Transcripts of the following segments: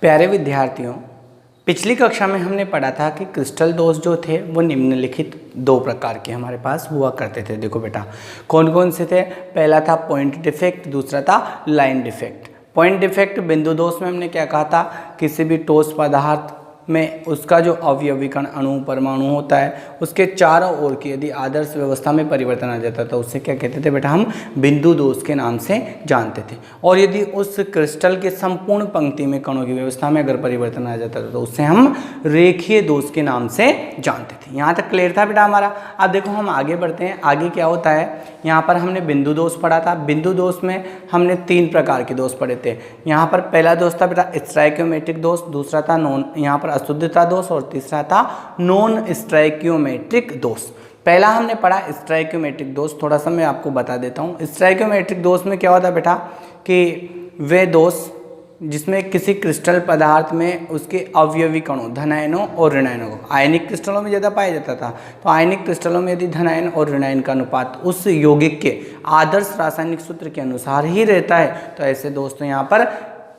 प्यारे विद्यार्थियों, पिछली कक्षा में हमने पढ़ा था कि क्रिस्टल दोष जो थे वो निम्नलिखित दो प्रकार के हमारे पास हुआ करते थे। देखो बेटा, कौन कौन से थे। पहला था पॉइंट डिफेक्ट, दूसरा था लाइन डिफेक्ट। पॉइंट डिफेक्ट बिंदु दोष में हमने क्या कहा था, किसी भी ठोस पदार्थ में उसका जो अवयवी कण अणु परमाणु होता है उसके चारों ओर की यदि आदर्श व्यवस्था में परिवर्तन आ जाता था उससे क्या कहते थे बेटा, हम बिंदु दोष के नाम से जानते थे। और यदि उस क्रिस्टल के संपूर्ण पंक्ति में कणों की व्यवस्था में अगर परिवर्तन आ जाता था तो उससे हम रेखीय दोष के नाम से जानते थे। यहाँ तक क्लियर था बेटा हमारा। अब देखो हम आगे बढ़ते हैं। आगे क्या होता है, यहाँ पर हमने बिंदु दोष पढ़ा था। बिंदु दोष में हमने 3 प्रकार के दोष पढ़े थे। यहाँ पर पहला दोष था बेटा स्ट्राइकोमेट्रिक दोष, दूसरा था यहाँ पर अशुद्धता दोष और तीसरा था नॉन स्ट्राइकोमेट्रिक दोष। पहला हमने पढ़ा स्ट्राइकोमेट्रिक दोष, थोड़ा सा मैं आपको बता देता हूँ। स्ट्राइकोमेट्रिक दोष में क्या होता है बेटा कि वे दोष जिसमें किसी क्रिस्टल पदार्थ में उसके अवयवी कणों धनायनों और ऋणायनों को आयनिक क्रिस्टलों में ज़्यादा पाया जाता था, तो आयनिक क्रिस्टलों में यदि धनायन और ऋणायन का अनुपात उस यौगिक के आदर्श रासायनिक सूत्र के अनुसार ही रहता है तो ऐसे दोष तो यहाँ पर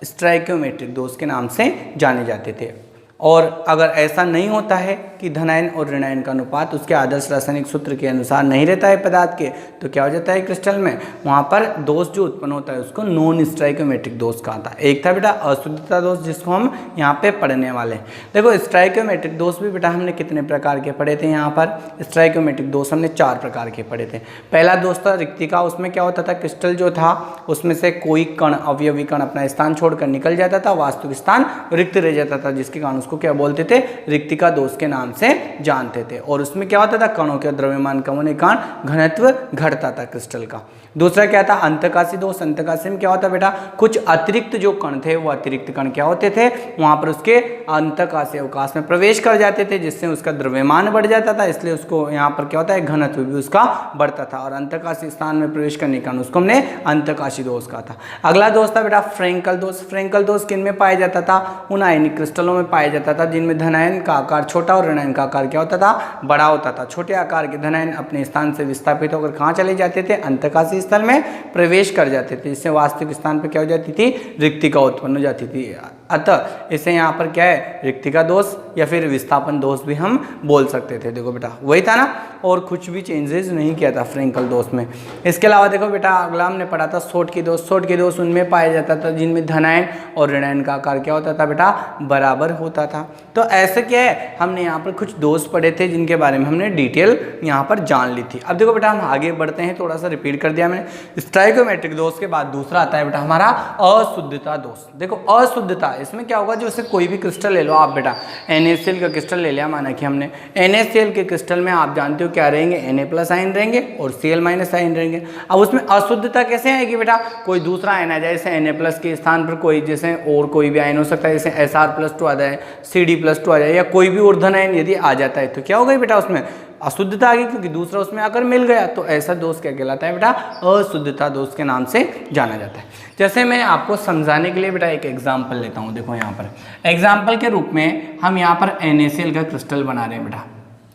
स्ट्राइकोमेट्रिक दोष के नाम से जाने जाते थे। और अगर ऐसा नहीं होता है कि धनायन और ऋणायन का अनुपात उसके आदर्श रासायनिक सूत्र के अनुसार नहीं रहता है पदार्थ के, तो क्या हो जाता है क्रिस्टल में, वहाँ पर दोष जो उत्पन्न होता है उसको नॉन स्ट्राइकोमेट्रिक दोष कहा था। एक था बेटा अशुद्धता दोष जिसको हम यहाँ पे पढ़ने वाले हैं। देखो स्ट्राइकोमेट्रिक दोष भी बेटा हमने कितने प्रकार के पढ़े थे। यहाँ पर स्ट्राइकोमेट्रिक दोष हमने 4 प्रकार के पढ़े थे। पहला दोष था रिक्तिका। उसमें क्या होता था, क्रिस्टल जो था उसमें से कोई कण अवयवी कण अपना स्थान छोड़कर निकल जाता था, वास्तविक स्थान रिक्त रह जाता था, जिसके कारण उसको क्या बोलते थे, रिक्तिका दोष के नाम से जानते थे। और उसमें क्या होता था, कणों के द्रव्यमान कम होने के कारण घनत्व घटता था क्रिस्टल का। दूसरा क्या था अंतःकाशी दोष। अंतःकाशी में क्या होता बेटा, कुछ अतिरिक्त जो कण थे वो अतिरिक्त कण क्या होते थे, वहां पर उसके अंतःकाशी अवकाश में प्रवेश कर जाते थे जिससे उसका द्रव्यमान बढ़ जाता था, इसलिए उसको यहाँ पर क्या होता है घनत्व भी उसका बढ़ता था और अंतःकाशी स्थान में प्रवेश करने के कारण उसको हमने अंतःकाशी दोष कहा था। अगला दोष था बेटा फ्रेंकल दोष। फ्रेंकल दोष किन में पाया जाता था, उन आयनिक क्रिस्टलों में पाया जाता था जिनमें धनायन का आकार छोटा और ऋणायन का आकार क्या होता था, बड़ा होता था। छोटे आकार के धनायन अपने स्थान से विस्थापित होकर कहाँ चले जाते थे, अंतःकाशी स्थल में प्रवेश कर जाते थे, जिससे वास्तविक स्थान पर क्या हो जाती थी, रिक्तिका उत्पन्न हो जाती थी। अतः इसे यहाँ पर क्या है, रिक्तिका दोष या फिर विस्थापन दोष भी हम बोल सकते थे। देखो बेटा वही था ना, और कुछ भी चेंजेस नहीं किया था फ्रेंकल दोष में। इसके अलावा देखो बेटा अगला हमने पढ़ा था शोटकी दोष। शोटकी दोष उनमें पाया जाता था जिनमें धनायन और ऋणायन का आकार क्या होता था बेटा, बराबर होता था। तो ऐसे क्या है, हमने यहाँ पर कुछ दोष पढ़े थे जिनके बारे में हमने डिटेल यहाँ पर जान ली थी। अब देखो बेटा हम आगे बढ़ते हैं, थोड़ा सा रिपीट कर दिया मैंने। स्ट्राइकोमेट्रिक दोष के बाद दूसरा आता है बेटा हमारा अशुद्धता दोष। देखो अशुद्धता, इसमें क्या होगा, जैसे कोई भी क्रिस्टल ले लो आप बेटा, NaCl का क्रिस्टल ले लिया, माना कि हमने NaCl के क्रिस्टल में आप जानते हो क्या रहेंगे, Na+ आयन रहेंगे और Cl- आयन रहेंगे। अब उसमें अशुद्धता कैसे आएगी बेटा, कोई दूसरा आयन आ जाए, जैसे Na+ के स्थान पर कोई जैसे और कोई भी आयन हो सकता है, जैसे Sr+2 आ जाए, Cd+2 आ जाए या कोई भी ऊर्ध्वन आयन यदि आ जाता है तो क्या होगा बेटा, उसमें अशुद्धता आ गई क्योंकि दूसरा उसमें आकर मिल गया। तो ऐसा दोष क्या कहलाता है बेटा, अशुद्धता दोष के नाम से जाना जाता है। जैसे मैं आपको समझाने के लिए बेटा एक एग्जांपल लेता हूं। देखो यहाँ पर एग्जांपल के रूप में हम यहाँ पर NaCl का क्रिस्टल बना रहे हैं बेटा,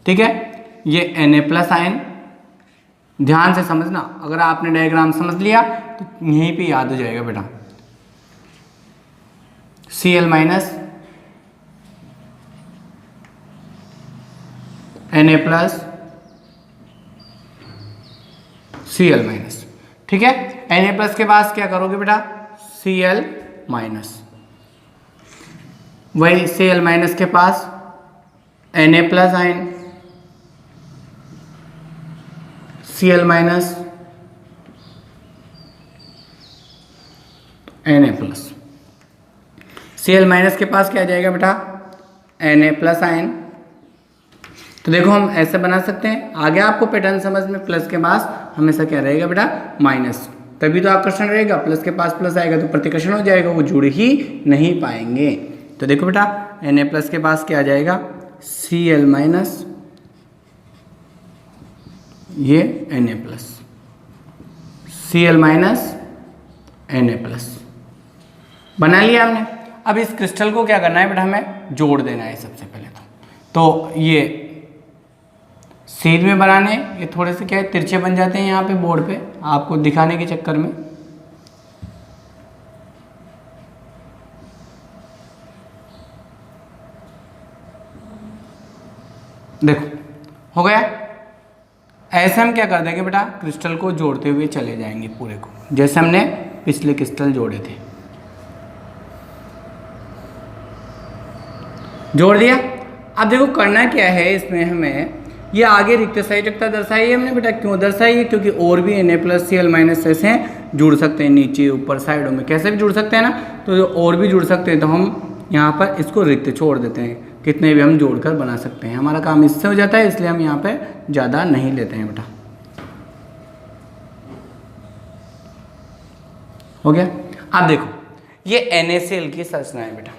ठीक है। ये Na+ आयन, ध्यान से समझना, अगर आपने डायग्राम समझ लिया तो यहीं पे याद हो जाएगा बेटा। Cl- Na+, Cl-, ठीक है। Na+ के पास क्या करोगे बेटा, Cl-, वही Cl- के पास Na+ ion, Cl- Na+, Cl- के पास क्या आ जाएगा बेटा, Na+ आयन। तो देखो हम ऐसे बना सकते हैं, आगे आपको पैटर्न समझ में, प्लस के पास हमेशा क्या रहेगा बेटा, माइनस, तभी तो आकर्षण रहेगा। प्लस के पास प्लस आएगा तो प्रतिकर्षण हो जाएगा, वो जुड़ ही नहीं पाएंगे। तो देखो बेटा Na+ के पास क्या आ जाएगा, Cl-, ये Na+, Cl-, Na+, बना लिया हमने। अब इस क्रिस्टल को क्या करना है बेटा, हमें जोड़ देना है सबसे पहले तो ये सीध में बनाने, ये थोड़े से क्या है तिरछे बन जाते हैं यहाँ पे बोर्ड पे, आपको दिखाने के चक्कर में। देखो हो गया। ऐसे हम क्या कर देंगे बेटा, क्रिस्टल को जोड़ते हुए चले जाएंगे पूरे को, जैसे हमने पिछले क्रिस्टल जोड़े थे। जोड़ दिया। अब देखो करना क्या है इसमें, हमें ये आगे रिक्त संयोजकता दर्शाई है हमने बेटा। क्यों दर्शाई है? क्योंकि और भी Na+Cl- ऐसे जुड़ सकते हैं, नीचे ऊपर साइडों में कैसे भी जुड़ सकते हैं ना, तो और भी जुड़ सकते हैं। तो हम यहाँ पर इसको रिक्त छोड़ देते हैं, कितने भी हम जोड़कर बना सकते हैं। हमारा काम इससे हो जाता है, इसलिए हम यहाँ पे ज़्यादा नहीं लेते हैं बेटा। हो गया। अब देखो ये NaCl की संरचना है बेटा।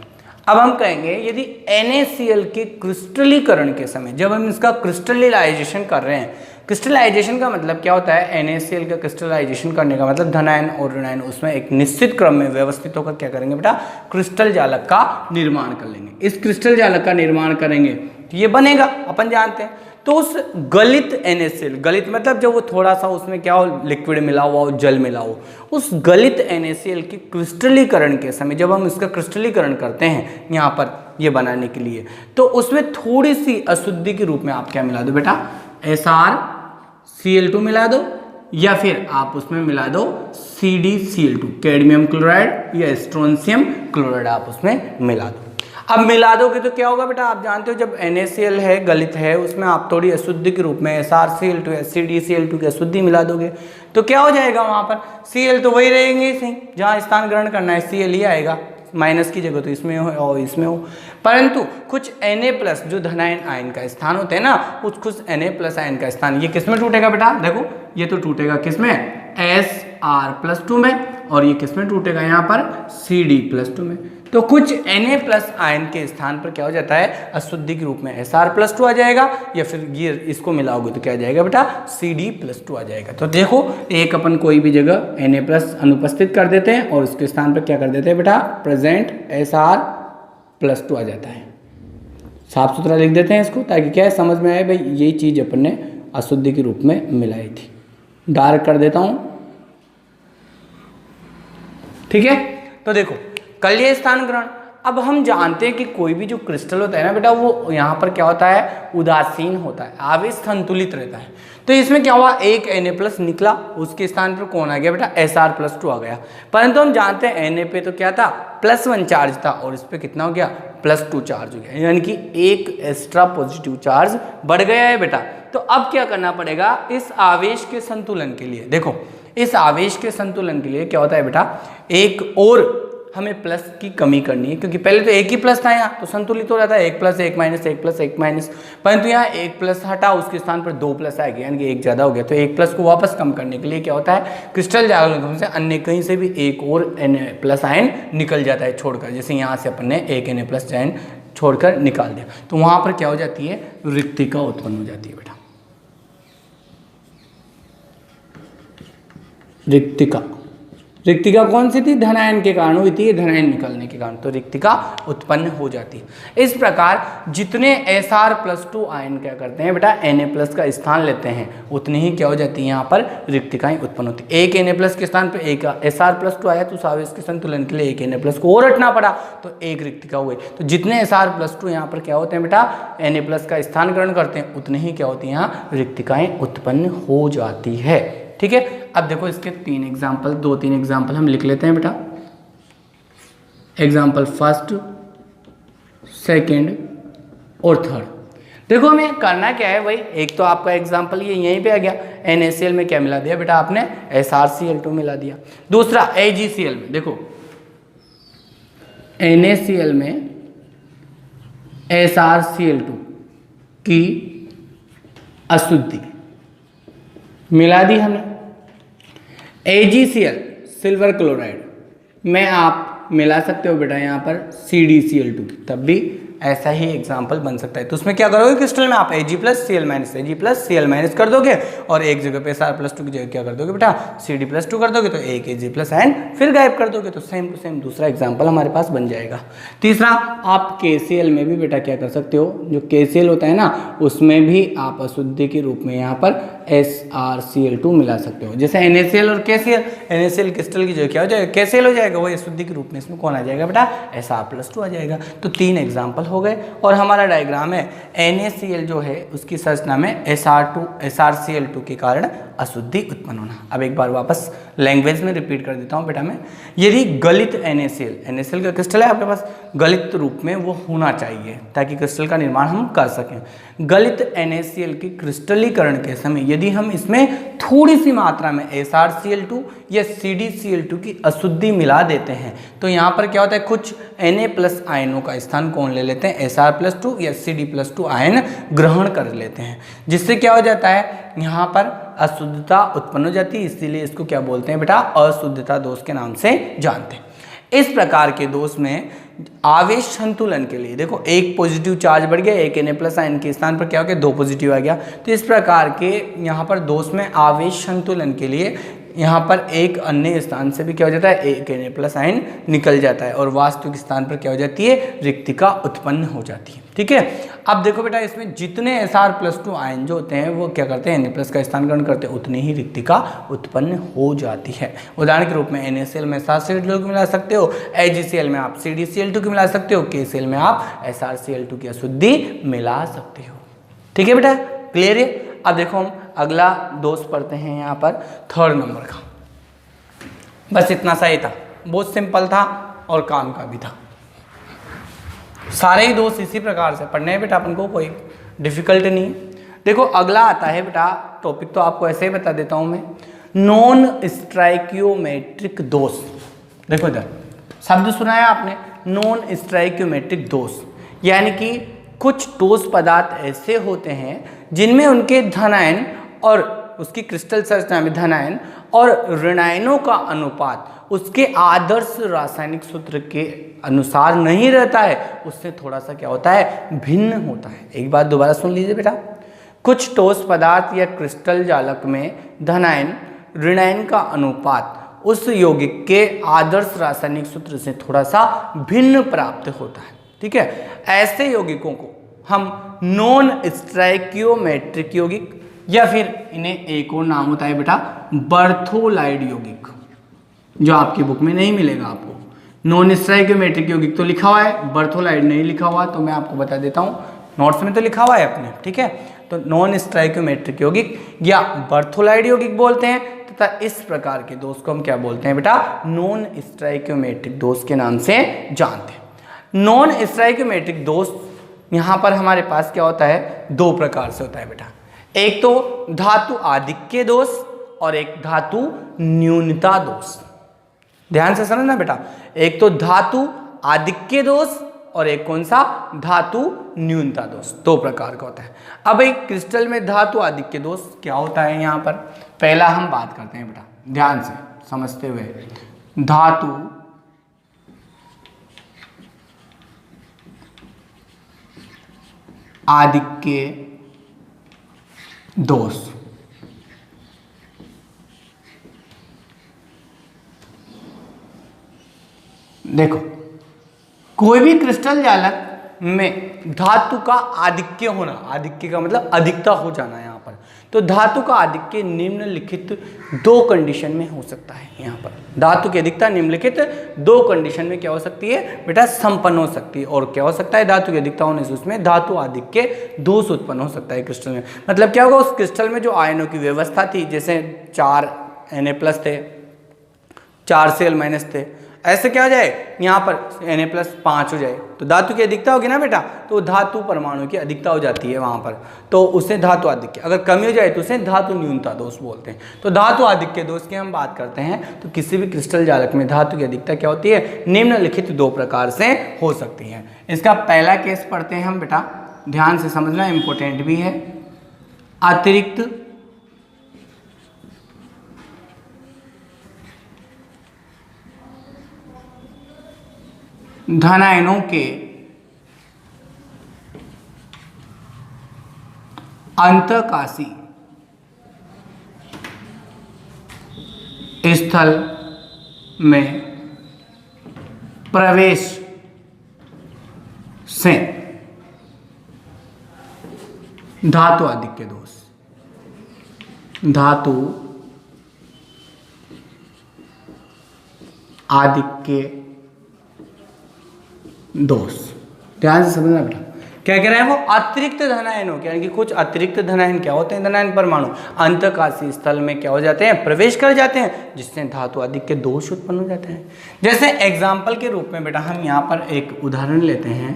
अब हम कहेंगे यदि NaCl के क्रिस्टलीकरण के समय, जब हम इसका क्रिस्टलाइजेशन कर रहे हैं, क्रिस्टलाइजेशन का मतलब क्या होता है? NaCl का क्रिस्टलाइजेशन करने का मतलब धनायन और ऋणायन उसमें एक निश्चित क्रम में व्यवस्थित होकर क्या करेंगे बेटा, क्रिस्टल जालक का निर्माण कर लेंगे। इस क्रिस्टल जालक का निर्माण करेंगे तो ये बनेगा, अपन जानते हैं। तो उस गलित NaCl, गलित मतलब जब वो थोड़ा सा उसमें क्या हो, लिक्विड मिला हुआ हो, जल मिला हो, उस गलित NaCl की क्रिस्टलीकरण के समय जब हम इसका क्रिस्टलीकरण करते हैं यहाँ पर ये बनाने के लिए, तो उसमें थोड़ी सी अशुद्धि के रूप में आप क्या मिला दो बेटा, SrCl2 मिला दो, या फिर आप उसमें मिला दो CdCl2, कैडमियम क्लोराइड या स्ट्रोंशियम क्लोराइड आप उसमें मिला दो। अब मिला दोगे तो क्या होगा बेटा, आप जानते हो जब NaCl है, गलित है, उसमें आप थोड़ी अशुद्धि के रूप में SrCl2 या CdCl2 की अशुद्धि मिला दोगे तो क्या हो जाएगा, वहाँ पर Cl तो वही रहेंगे सही, जहाँ स्थान ग्रहण करना है Cl ही आएगा, माइनस की जगह तो इसमें हो और इसमें हो। परंतु कुछ Na+ जो धनायन आयन का स्थान होते हैं ना, कुछ Na+ आयन का स्थान ये किस में टूटेगा बेटा, देखो ये तो टूटेगा किस में, Sr+2 में, और ये किस में टूटेगा यहाँ पर Cd+2 में। तो कुछ Na+ आयन के स्थान पर क्या हो जाता है, अशुद्धि के रूप में Sr+2 आ जाएगा, या फिर ये इसको मिलाओगे तो क्या आ जाएगा बेटा, Cd+2 आ जाएगा। तो देखो एक अपन कोई भी जगह Na+ अनुपस्थित कर देते हैं और उसके स्थान पर क्या कर देते हैं बेटा, प्रेजेंट Sr+2 आ जाता है। साफ सुथरा लिख देते हैं इसको, ताकि क्या है समझ में आए भाई यही चीज़ अपन ने अशुद्धि के रूप में मिलाई थी। डार्क कर देता हूँ, ठीक है। तो देखो कलीय स्थान ग्रहण, अब हम जानते हैं कि कोई भी जो क्रिस्टल होता है ना बेटा, वो यहाँ पर क्या होता है, उदासीन होता है, आवेश संतुलित रहता है। तो इसमें क्या हुआ, एक Na+ निकला, उसके स्थान पर कौन आ गया बेटा, Sr+2 आ गया। परंतु हम जानते हैं Na पे तो क्या था, +1 चार्ज था, और इस पर कितना हो गया, +2 चार्ज हो गया, यानी कि एक एक्स्ट्रा पॉजिटिव चार्ज बढ़ गया है बेटा। तो अब क्या करना पड़ेगा, इस आवेश के संतुलन के लिए, देखो इस आवेश के संतुलन के लिए क्या होता है बेटा, एक और हमें प्लस की कमी करनी है, क्योंकि पहले तो एक ही प्लस था यहाँ, तो संतुलित हो रहा था 1 + 1 - 1 + 1 -, परंतु यहाँ 1 प्लस हटा, उसके स्थान पर 2 प्लस आ गया, यानी कि 1 ज़्यादा हो गया। तो 1 प्लस को वापस कम करने के लिए क्या होता है, क्रिस्टल जागरण से अन्य कहीं से भी एक और Na+ आयन निकल जाता है छोड़कर, जैसे यहाँ से अपन ने एक Na+ आयन छोड़कर निकाल दिया, तो वहाँ पर क्या हो जाती है, रिक्तिका उत्पन्न हो जाती है बेटा। रिक्तिका कौन सी थी, धनायन के कारण हुई थी, धनायन निकलने के कारण, तो रिक्तिका उत्पन्न हो जाती है। इस प्रकार जितने Sr+2 आयन क्या करते हैं बेटा, Na+ का स्थान लेते हैं, उतनी ही क्या हो जाती है, यहाँ पर रिक्तिकाएं उत्पन्न होती है। एक Na+ के स्थान पर एक Sr+2 आया, तो आवेश के संतुलन के लिए एक Na+ को और हटना पड़ा, तो एक रिक्तिका हुई। तो जितने Sr+2 यहाँ पर क्या होते हैं बेटा, Na+ का स्थान ग्रहण करते हैं, उतनी ही क्या होती है, यहाँ रिक्तिकाएं उत्पन्न हो जाती है, ठीक है। अब देखो इसके 2-3 एग्जाम्पल हम लिख लेते हैं बेटा। एग्जाम्पल फर्स्ट, सेकंड और थर्ड। देखो हमें करना क्या है भाई, एक तो आपका एग्जाम्पल ये यहीं पे आ गया, NaCl में क्या मिला दिया बेटा आपने, SrCl2 मिला दिया। दूसरा AgCl में, देखो NaCl में SrCl2 की अशुद्धि मिला दी हमने। AgCl सिल्वर क्लोराइड में आप मिला सकते हो बेटा यहाँ पर CdCl2, तब भी ऐसा ही एग्जाम्पल बन सकता है। तो उसमें क्या करोगे, क्रिस्टल में आप Ag+Cl- कर दोगे, और एक जगह पे Sr+2 की जगह क्या कर दोगे बेटा, Cd+2 कर दोगे, तो एक Ag+ आयन फिर गायब कर दोगे, तो सेम टू सेम दूसरा एग्जाम्पल हमारे पास बन जाएगा। तीसरा, आप KCl में भी बेटा क्या कर सकते हो, जो KCl होता है ना, उसमें भी आप अशुद्धि के रूप में यहाँ पर SrCl2 मिला सकते हो। जैसे NaCl और KCl, NaCl क्रिस्टल की जगह क्या हो जाएगा, KCl हो जाएगा, वही अशुद्धि के रूप में इसमें कौन आ जाएगा बेटा, Sr+2 आ जाएगा। तो 3 एग्जाम्पल सफल हो गए। और हमारा डायग्राम है NaCl जो है उसकी संरचना में SrCl2 के कारण अशुद्धि उत्पन्न होना। अब एक बार वापस लैंग्वेज में रिपीट कर देता हूँ बेटा मैं, यदि गलित NaCl का क्रिस्टल है आपके पास, गलित रूप में वो होना चाहिए ताकि क्रिस्टल का निर्माण हम कर सकें। गलित NaCl की क्रिस्टलीकरण के समय यदि हम इसमें थोड़ी सी मात्रा में SrCl2 या CdCl2 की अशुद्धि मिला देते हैं तो यहाँ पर क्या होता है, कुछ Na+ आयनों का स्थान कौन ले लेते हैं, Sr+2 या Cd+2 आयन ग्रहण कर लेते हैं, जिससे क्या हो जाता है, यहाँ पर अशुद्धता उत्पन्न हो जाती है। इसीलिए इसको क्या बोलते हैं बेटा, अशुद्धता दोष के नाम से जानते हैं। इस प्रकार के दोष में आवेश संतुलन के लिए देखो, एक पॉजिटिव चार्ज बढ़ गया, एक Na+ आयन के स्थान पर क्या हो गया, 2 पॉजिटिव आ गया। तो इस प्रकार के यहाँ पर दोष में आवेश संतुलन के लिए यहाँ पर एक अन्य स्थान से भी क्या हो जाता है, एक Na+ आयन निकल जाता है और वास्तविक स्थान पर क्या हो जाती है, रिक्तिका उत्पन्न हो जाती है। ठीक है, अब देखो बेटा इसमें जितने Sr+2 आयन जो होते हैं वो क्या करते हैं, Na+ का स्थान ग्रहण करते हैं, उतनी ही रिक्तिका उत्पन्न हो जाती है। उदाहरण के रूप में NaCl में SrCl2 को मिला सकते हो, AgCl में आप CdCl2 को मिला सकते हो, KCl में आप SrCl2 की अशुद्धि मिला सकते हो। ठीक है बेटा, क्लियर है। अब देखो हम अगला दोष पढ़ते हैं यहाँ पर 3rd नंबर का। बस इतना सा ही था, बहुत सिंपल था और काम का भी था। सारे ही दोष इसी प्रकार से पढ़ने हैं बेटा, अपन को कोई डिफिकल्ट नहीं है। देखो अगला आता है बेटा, टॉपिक तो आपको ऐसे ही बता देता हूं मैं, नॉन स्टाइकियोमेट्रिक दोष। देखो इधर शब्द सुना है आपने, नॉन स्टाइकियोमेट्रिक दोष, यानी कि कुछ ठोस पदार्थ ऐसे होते हैं जिनमें उनके धनायन और उसकी क्रिस्टल संरचना में धनायन और ऋणायनों का अनुपात उसके आदर्श रासायनिक सूत्र के अनुसार नहीं रहता है, उससे थोड़ा सा क्या होता है, भिन्न होता है। एक बात दोबारा सुन लीजिए बेटा, कुछ ठोस पदार्थ या क्रिस्टल जालक में धनायन ऋणायन का अनुपात उस यौगिक के आदर्श रासायनिक सूत्र से थोड़ा सा भिन्न प्राप्त होता है। ठीक है, ऐसे यौगिकों को हम नॉन स्टाइकियोमेट्रिक यौगिक या फिर इन्हें एक और नाम होता है बेटा बर्थोलाइड यौगिक, जो आपकी बुक में नहीं मिलेगा आपको। नॉन स्टाइकियोमेट्रिक यौगिक तो लिखा हुआ है, बर्थोलाइड नहीं लिखा हुआ, तो मैं आपको बता देता हूँ, नोट्स में तो लिखा हुआ है अपने। ठीक है, तो नॉन स्टाइकियोमेट्रिक यौगिक या बर्थोलाइड यौगिक बोलते हैं, तथा इस प्रकार के दोष को हम क्या बोलते हैं बेटा, नॉन स्टाइकियोमेट्रिक दोष के नाम से जानते हैं। नॉन स्टाइकियोमेट्रिक दोष यहाँ पर हमारे पास क्या होता है, 2 प्रकार से होता है बेटा, एक तो धातु आधिक्य दोष और एक धातु न्यूनता दोष। ध्यान से समझना बेटा, एक तो धातु आधिक्य दोष और एक कौन सा, धातु न्यूनता दोष। 2 प्रकार का होता है। अब एक क्रिस्टल में धातु आधिक्य दोष क्या होता है, यहाँ पर पहला हम बात करते हैं बेटा, ध्यान से समझते हुए, धातु आधिक्य दोष। देखो कोई भी क्रिस्टल जालक में धातु का आधिक्य होना, आधिक्य का मतलब अधिकता हो जाना यहाँ पर, तो धातु का आधिक्य निम्नलिखित 2 कंडीशन में हो सकता है। यहाँ पर धातु की अधिकता निम्नलिखित 2 कंडीशन में क्या हो सकती है बेटा, संपन्न हो सकती है। और क्या हो सकता है, धातु की अधिकता होने से उसमें धातु आधिक्य दोष उत्पन्न हो सकता है क्रिस्टल में। मतलब क्या होगा, उस क्रिस्टल में जो आयनों की व्यवस्था थी, जैसे 4 Na+ थे, 4 Cl- थे, ऐसे क्या हो जाए, यहाँ पर Na+ 5 हो जाए, तो धातु की अधिकता होगी ना बेटा, तो धातु परमाणु की अधिकता हो जाती है वहाँ पर, तो उसे धातु आधिक्य। अगर कमी हो जाए तो उसे धातु न्यूनता दोष बोलते हैं। तो धातु आधिक्य दोष की हम बात करते हैं, तो किसी भी क्रिस्टल जालक में धातु की अधिकता क्या होती है, निम्नलिखित 2 प्रकार से हो सकती है। इसका पहला केस पढ़ते हैं हम बेटा, ध्यान से समझना, इंपॉर्टेंट भी है। अतिरिक्त धनायनों के अंतःकाशी स्थल में प्रवेश से धातु आधिक्य दोष, धातु आधिक्य दोष। ध्यान से समझना बेटा, क्या कह रहा है वो अतिरिक्त धनायनों के, यानी कि कुछ अतिरिक्त धनायन क्या होते हैं, धनायन परमाणु अंतःकाशीय स्थल में क्या हो जाते हैं, प्रवेश कर जाते हैं, जिससे धातु आदि के दोष उत्पन्न हो जाते हैं। जैसे एग्जाम्पल के रूप में बेटा हम यहाँ पर एक उदाहरण लेते हैं,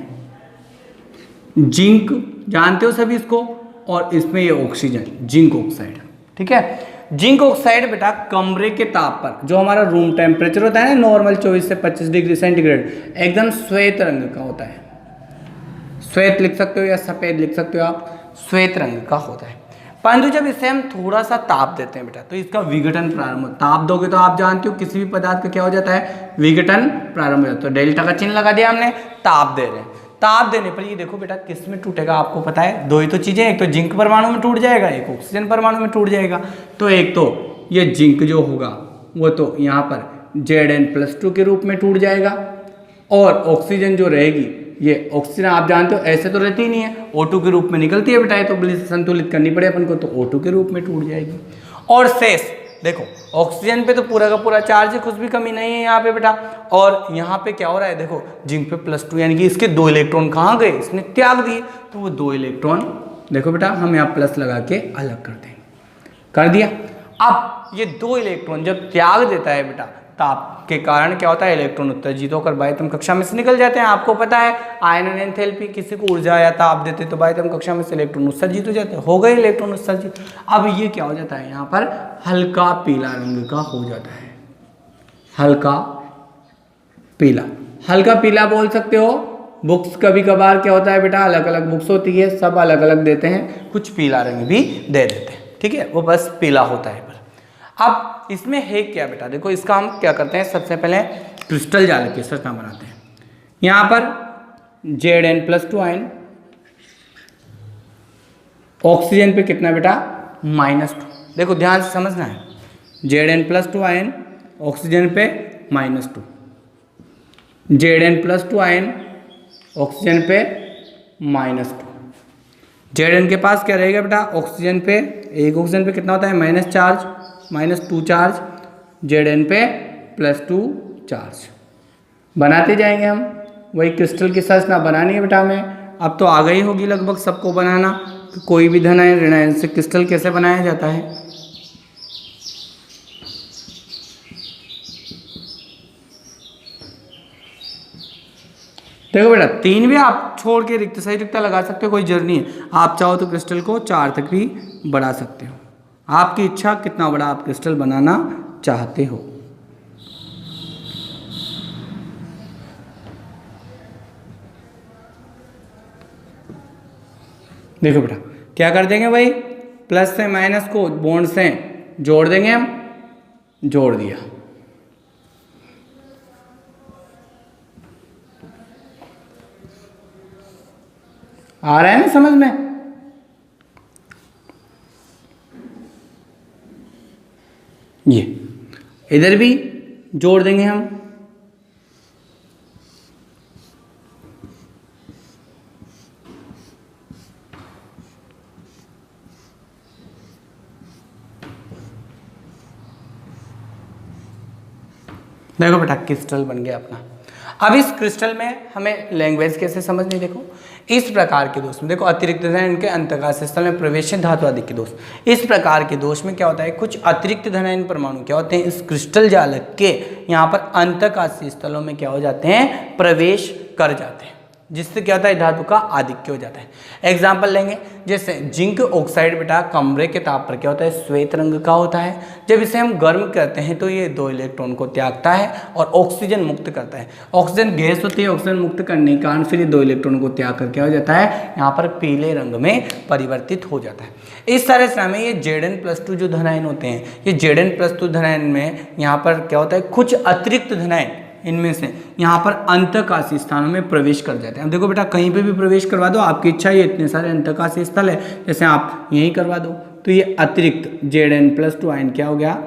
जिंक, जानते हो सभी इसको, और इसमें ये ऑक्सीजन, जिंक ऑक्साइड, ठीक है। जिंक ऑक्साइड बेटा कमरे के ताप पर, जो हमारा रूम टेम्परेचर होता है ना नॉर्मल 24 से 25 डिग्री सेंटीग्रेड, एकदम श्वेत रंग का होता है। श्वेत लिख सकते हो या सफेद लिख सकते हो आप, श्वेत रंग का होता है। परंतु जब इसे हम थोड़ा सा ताप देते हैं बेटा, तो इसका विघटन प्रारंभ होता है। ताप दोगे तो आप जानते हो किसी भी पदार्थ का क्या हो जाता है, विघटन प्रारंभ हो जाता है। तो डेल्टा का चिन्ह लगा दिया हमने, ताप दे रहे हैं। ताप देने पर ये देखो बेटा किस में टूटेगा, आपको पता है दो ही तो चीजें, एक तो जिंक परमाणु में टूट जाएगा, एक ऑक्सीजन परमाणु में टूट जाएगा। तो एक तो ये जिंक जो होगा वो तो यहाँ पर Zn+2 के रूप में टूट जाएगा, और ऑक्सीजन जो रहेगी, ये ऑक्सीजन आप जानते हो ऐसे तो रहती ही नहीं है, O2 के रूप में निकलती है बेटा, ये तो संतुलित करनी पड़े अपन को, तो O2 के रूप में टूट जाएगी। और शेष देखो ऑक्सीजन पे तो पूरा का पूरा चार्ज है, कुछ भी कमी नहीं है यहाँ पे बेटा, और यहाँ पे क्या हो रहा है देखो, जिंक पे +2, यानी कि इसके 2 इलेक्ट्रॉन कहाँ गए, इसने त्याग दिए, तो वो 2 इलेक्ट्रॉन देखो बेटा हम यहाँ प्लस लगा के अलग कर देंगे, कर दिया। अब ये 2 इलेक्ट्रॉन जब त्याग देता है बेटा, ताप के कारण क्या होता है, इलेक्ट्रॉन उत्तेजित होकर बाह्यतम कक्षा में से निकल जाते हैं। आपको पता है आयनन एंथैल्पी, किसी को ऊर्जा या ताप देते तो बाह्यतम कक्षा में से इलेक्ट्रॉन उत्सर्जित हो जाते हैं, हो गए इलेक्ट्रॉन उत्सर्जित। अब ये क्या हो जाता है, यहाँ पर हल्का पीला रंग का हो जाता है, हल्का पीला, हल्का पीला बोल सकते हो। बुक्स कभी कभार क्या होता है बेटा, अलग अलग बुक्स होती है, सब अलग अलग देते हैं, कुछ पीला रंग भी दे देते हैं, ठीक है, वो बस पीला होता है। अब इसमें है क्या बेटा, देखो इसका हम क्या करते हैं, सबसे पहले क्रिस्टल जाल की संरचना बनाते हैं। यहाँ पर Zn+2 आयन, ऑक्सीजन पे कितना बेटा, -2, देखो ध्यान से समझना है, Zn+2 आयन ऑक्सीजन पे -2, Zn+2 आयन ऑक्सीजन पे -2। Zn के पास क्या रहेगा बेटा, ऑक्सीजन पे, एक ऑक्सीजन पे कितना होता है, -2 चार्ज, Zn पे +2 चार्ज। बनाते जाएंगे हम, वही क्रिस्टल की संरचना बनानी है बेटा हमें। अब तो आ गई होगी लगभग सबको बनाना, तो कोई भी धनायन ऋणायन से क्रिस्टल कैसे बनाया जाता है। देखो बेटा 3 भी आप छोड़ के रिक्त सही रिक्ता लगा सकते हो, कोई जर्नी है। आप चाहो तो क्रिस्टल को 4 तक भी बढ़ा सकते हो, आपकी इच्छा कितना बड़ा आप क्रिस्टल बनाना चाहते हो। देखो बेटा क्या कर देंगे भाई, प्लस से माइनस को बॉन्ड से जोड़ देंगे हम, जोड़ दिया। आ रहा है ना समझ में, ये इधर भी जोड़ देंगे हम, देखो बेटा क्रिस्टल बन गया अपना। अब इस क्रिस्टल में हमें लैंग्वेज कैसे समझनी, देखो इस प्रकार के दोष में, देखो अतिरिक्त धनायन के अंतःकाशीय स्थल में प्रवेश धातु आदि के दोष, इस प्रकार के दोष में क्या होता है, कुछ अतिरिक्त धनायन परमाणु क्या होते हैं, इस क्रिस्टल जालक के यहाँ पर अंतःकाशीय स्थलों में क्या हो जाते हैं, प्रवेश कर जाते हैं, जिससे क्या होता है धातु का आधिक्य हो जाता है। एग्जाम्पल लेंगे, जैसे जिंक ऑक्साइड बेटा कमरे के ताप पर क्या होता है, श्वेत रंग का होता है। जब इसे हम गर्म करते हैं तो ये 2 इलेक्ट्रॉन को त्यागता है और ऑक्सीजन मुक्त करता है। ऑक्सीजन गैस होती है, ऑक्सीजन मुक्त करने के कारण फिर ये 2 इलेक्ट्रॉन को त्याग कर क्या हो जाता है, यहाँ पर पीले रंग में परिवर्तित हो जाता है। इस तरह से हमें ये Zn+2 जो धनायन होते हैं, ये Zn+2 धनायन में यहाँ पर क्या होता है, कुछ अतिरिक्त धनायन इनमें से यहाँ पर अंतःकाशीय स्थानों में प्रवेश कर जाते हैं। अब देखो बेटा कहीं पे भी प्रवेश करवा दो, आपकी इच्छा, ये इतने सारे अंतःकाशीय स्थल है, जैसे आप यहीं करवा दो, तो ये अतिरिक्त Zn+2 आयन क्या हो गया,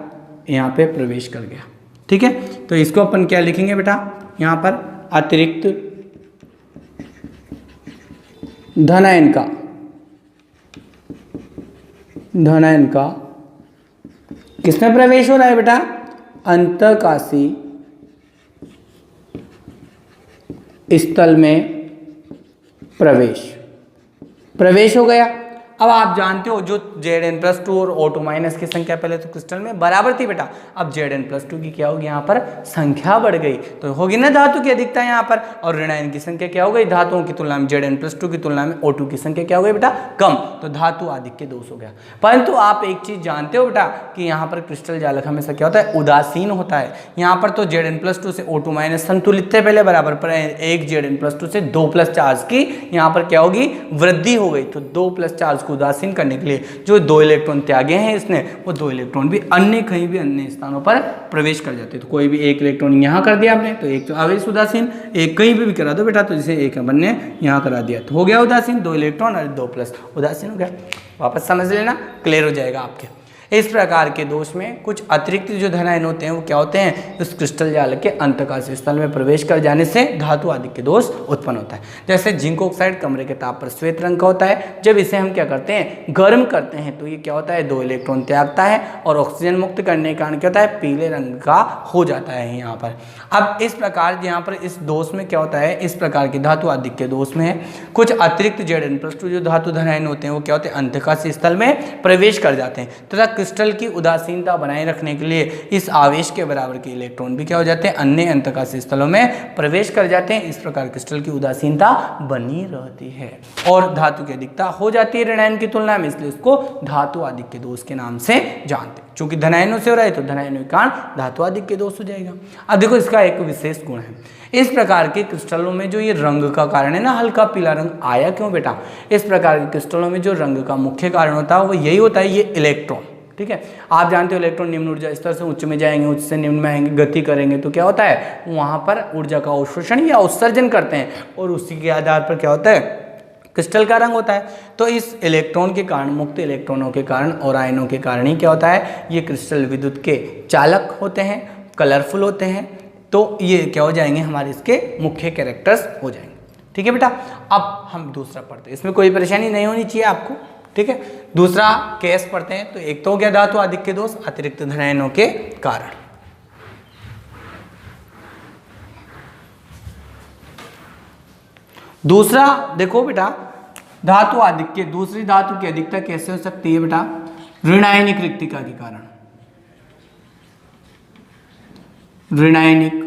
यहाँ पे प्रवेश कर गया, ठीक है। तो इसको अपन क्या लिखेंगे बेटा, यहाँ पर अतिरिक्त धनायन का किसमें प्रवेश हो रहा है बेटा, अंतःकाशीय स्थल में प्रवेश हो गया। अब आप जानते हो जो Zn+2 और O2- की संख्या पहले तो क्रिस्टल में बराबर थी बेटा, अब Zn+2 की क्या होगी यहाँ पर संख्या बढ़ गई तो होगी ना धातु की अधिकता यहाँ पर, और ऋणायन की संख्या क्या हो गई धातुओं की तुलना में, Zn+2 की तुलना में O2 की संख्या क्या हो गई बेटा कम, तो धातु आधिक्य दोष हो गया। परंतु आप एक चीज जानते हो बेटा कि यहाँ पर क्रिस्टल जालक हमेशा क्या होता है उदासीन होता है। यहाँ पर तो Zn+2 से O2- संतुलित थे पहले बराबर, पर एक Zn+2 से 2+ चार्ज की यहाँ पर क्या होगी वृद्धि हो गई, तो 2+ चार्ज को उदासीन करने के लिए जो 2 इलेक्ट्रॉन त्यागे हैं इसने, वो 2 इलेक्ट्रॉन भी कहीं भी अन्य स्थानों पर प्रवेश कर जाते हैं। तो कोई भी एक इलेक्ट्रॉन यहाँ कर दिया आपने तो एक तो आवेश उदासीन, एक कहीं भी करा दो बेटा तो जैसे एक बनने यहाँ करा दिया तो हो गया उदासीन, 2 इलेक्ट्रॉन और 2+ उदासीन हो गया। वापस समझ लेना, क्लियर हो जाएगा आपके। इस प्रकार के दोष में कुछ अतिरिक्त जो धनायन होते हैं वो क्या होते हैं, उस क्रिस्टल जालक के अंतःकाश स्थल में प्रवेश कर जाने से धातु आधिक्य दोष उत्पन्न होता है। जैसे जिंक ऑक्साइड कमरे के ताप पर श्वेत रंग का होता है, जब इसे हम क्या करते हैं गर्म करते हैं तो ये क्या होता है 2 इलेक्ट्रॉन त्यागता है और ऑक्सीजन मुक्त करने के कारण क्या होता है पीले रंग का हो जाता है यहाँ पर। अब इस प्रकार यहाँ पर इस दोष में क्या होता है, इस प्रकार की धातु आधिक्य दोष में कुछ अतिरिक्त Zn+2 जो धातु धनायन होते हैं वो क्या होते हैं अंतःकाश स्थल में प्रवेश कर जाते हैं तथा क्रिस्टल की उदासीनता बनाए रखने के लिए इस आवेश के बराबर के इलेक्ट्रॉन भी क्या हो जाते हैं अन्य अंतःकाश स्थलों में प्रवेश कर जाते हैं। इस प्रकार क्रिस्टल की उदासीनता बनी रहती है और धातु की अधिकता हो जाती है ऋणायन की तुलना में, इसलिए उसको धातु आधिक्य दोष के नाम से जानते हैं। चूंकि धनायनों से हो रहा है तो धनायनों के कारण धातु आधिक्य दोष हो जाएगा। अब देखो इसका एक विशेष गुण है, इस प्रकार के क्रिस्टलों में जो ये रंग का कारण है ना हल्का पीला रंग आया क्यों बेटा, इस प्रकार के क्रिस्टलों में जो रंग का मुख्य कारण होता है वो यही होता है ये इलेक्ट्रॉन। ठीक है, आप जानते हो इलेक्ट्रॉन निम्न ऊर्जा स्तर से उच्च में जाएंगे, उच्च से निम्न में आएंगे, गति करेंगे तो क्या होता है वहां पर ऊर्जा का अवशोषण या उत्सर्जन करते हैं और उसी के आधार पर क्या होता है क्रिस्टल का रंग होता है। तो इस इलेक्ट्रॉन के कारण, मुक्त इलेक्ट्रॉनों के कारण और आयनों के कारण ही क्या होता है ये क्रिस्टल विद्युत के चालक होते हैं, कलरफुल होते हैं, तो ये क्या हो जाएंगे हमारे इसके मुख्य कैरेक्टर्स हो जाएंगे। ठीक है बेटा, अब हम दूसरा पढ़ते हैं, इसमें कोई परेशानी नहीं होनी चाहिए आपको। ठीक है, दूसरा केस पढ़ते हैं। तो एक तो हो गया धातु आधिक्य दोष अतिरिक्त धनायनों के कारण। दूसरा देखो बेटा धातु आधिक्य, दूसरी धातु की अधिकता कैसे हो सकती है बेटा ऋणायनिक रिक्तिका के कारण। ऋणायनिक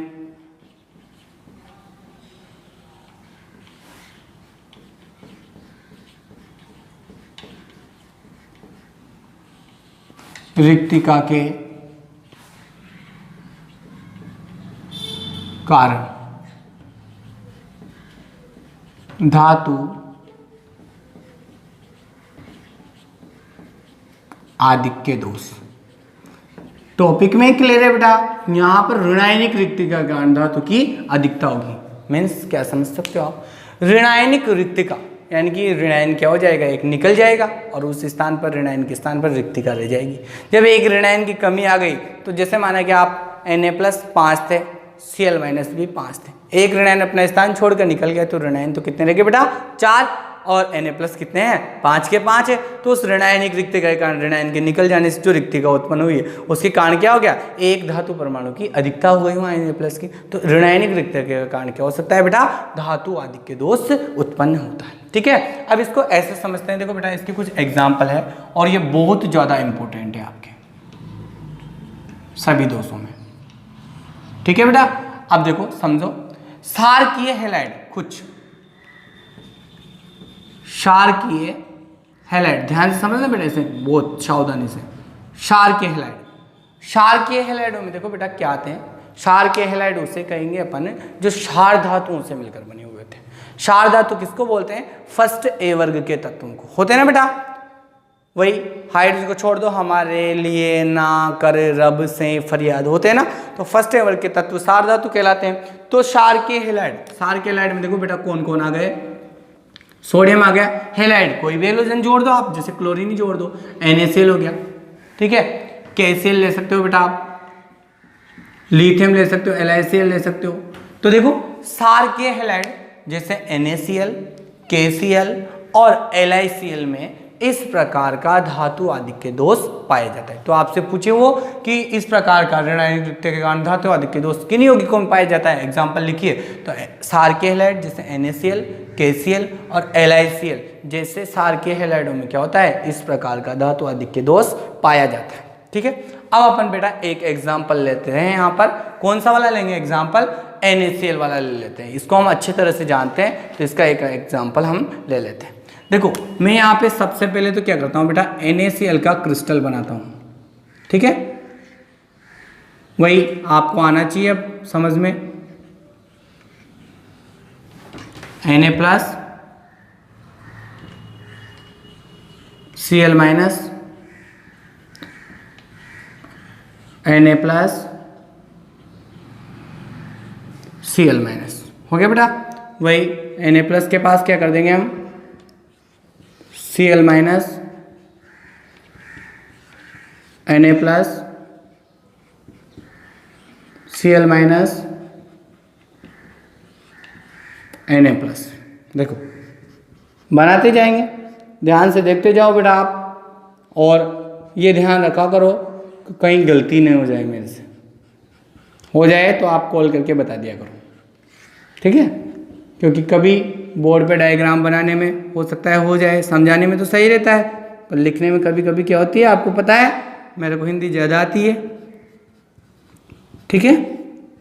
रिक्तिका के कारण धातु आधिक्य दोष। टॉपिक में क्लियर है बेटा, यहां पर ऋणायनिक रिक्तिका के कारण धातु की अधिकता होगी। मीन्स क्या समझ सकते हो आप, ऋणायनिक रिक्तिका यानी कि ऋणायन क्या हो जाएगा एक निकल जाएगा और उस स्थान पर ऋणायन के स्थान पर रिक्तिका रह जाएगी। जब एक ऋणायन की कमी आ गई तो जैसे माना कि आप Na+5 थे, Cl- भी 5 थे, एक ऋणायन अपना स्थान छोड़कर निकल गया तो ऋणायन तो कितने रह गए बेटा 4 और Na+ कितने हैं 5 के 5 है। तो उस ऋणायनिक रिक्तिका के कारण ऋणायन के निकल जाने से जो रिक्तिका उत्पन्न हुई है उसके कारण क्या हो गया एक धातु परमाणु की अधिकता हो गई वहाँ Na+ की। तो ऋणायनिक रिक्तिका के कारण क्या हो सकता है बेटा धातु आधिक्य दोष उत्पन्न होता है। ठीक है, अब इसको ऐसे समझते हैं, देखो बेटा इसके कुछ एग्जाम्पल है और ये बहुत ज्यादा इंपॉर्टेंट है आपके सभी दोषों में। ठीक है बेटा, अब देखो समझो क्षारकीय हैलाइड, कुछ क्षारकीय हैलाइड, ध्यान से समझना बेटा इसे बहुत सावधानी से। क्षारकीय हैलाइड, क्षारकीय हैलाइडों में देखो बेटा क्या आते हैं, क्षारकीय हैलाइड उसे कहेंगे अपन जो क्षार धातुओं से मिलकर बने हुए थे। क्षार धातु किसको बोलते हैं, फर्स्ट ए वर्ग के तत्वों को होते हैं ना बेटा, वही हाइड्रोजन को छोड़ दो हमारे लिए ना कर रब से फरियाद होते हैं ना, तो फर्स्ट ए वर्ग के तत्व क्षार धातु कहलाते हैं। तो क्षारकीय हैलाइड, क्षारकीय हैलाइड में देखो बेटा कौन कौन आ गए, सोडियम आ गया, हैलाइड कोई भी हैलोजन जोड़ दो आप, जैसे क्लोरीन ही जोड़ दो, NaCl हो गया। ठीक है, KCl ले सकते हो बेटा आप, लिथियम ले सकते हो, LiCl ले सकते हो। तो देखो क्षारकीय हैलाइड जैसे NaCl, KCl और LiCl में इस प्रकार का धातु आधिक्य दोष पाया जाता है। तो आपसे पूछे वो कि इस प्रकार का ऋण आयनिक द्वितीय के कारण धातु आधिक्य दोष किन यौगिकों में पाया जाता है, एग्जाम्पल लिखिए। तो क्षारकीय हैलाइड जैसे NaCl, KCl और LiCl जैसे क्षारकीय हैलाइडों में क्या होता है, इस प्रकार का धातु आधिक्य दोष पाया जाता है। ठीक है, अब अपन बेटा एक एग्जाम्पल लेते हैं। यहाँ पर कौन सा वाला लेंगे एग्जाम्पल, NaCl वाला ले लेते हैं। इसको हम अच्छी तरह से जानते हैं, तो इसका एक एग्जाम्पल हम ले लेते हैं। देखो मैं यहाँ पे सबसे पहले तो क्या करता हूँ बेटा, NaCl का क्रिस्टल बनाता हूँ। ठीक है, वही आपको आना चाहिए अब समझ में। Na plus Cl minus, Na plus Cl minus, हो गया बेटा। वही Na प्लस के पास क्या कर देंगे हम, Cl minus, Na plus, Cl minus, Na plus. देखो बनाते जाएंगे, ध्यान से देखते जाओ बेटा आप, और ये ध्यान रखा करो कि कहीं गलती नहीं हो जाए मेरे से, हो जाए तो आप कॉल करके बता दिया करो। ठीक है, क्योंकि कभी बोर्ड पे डायग्राम बनाने में हो सकता है हो जाए, समझाने में तो सही रहता है, पर लिखने में कभी कभी क्या होती है आपको पता है, मेरे को हिंदी ज़्यादा आती है। ठीक है,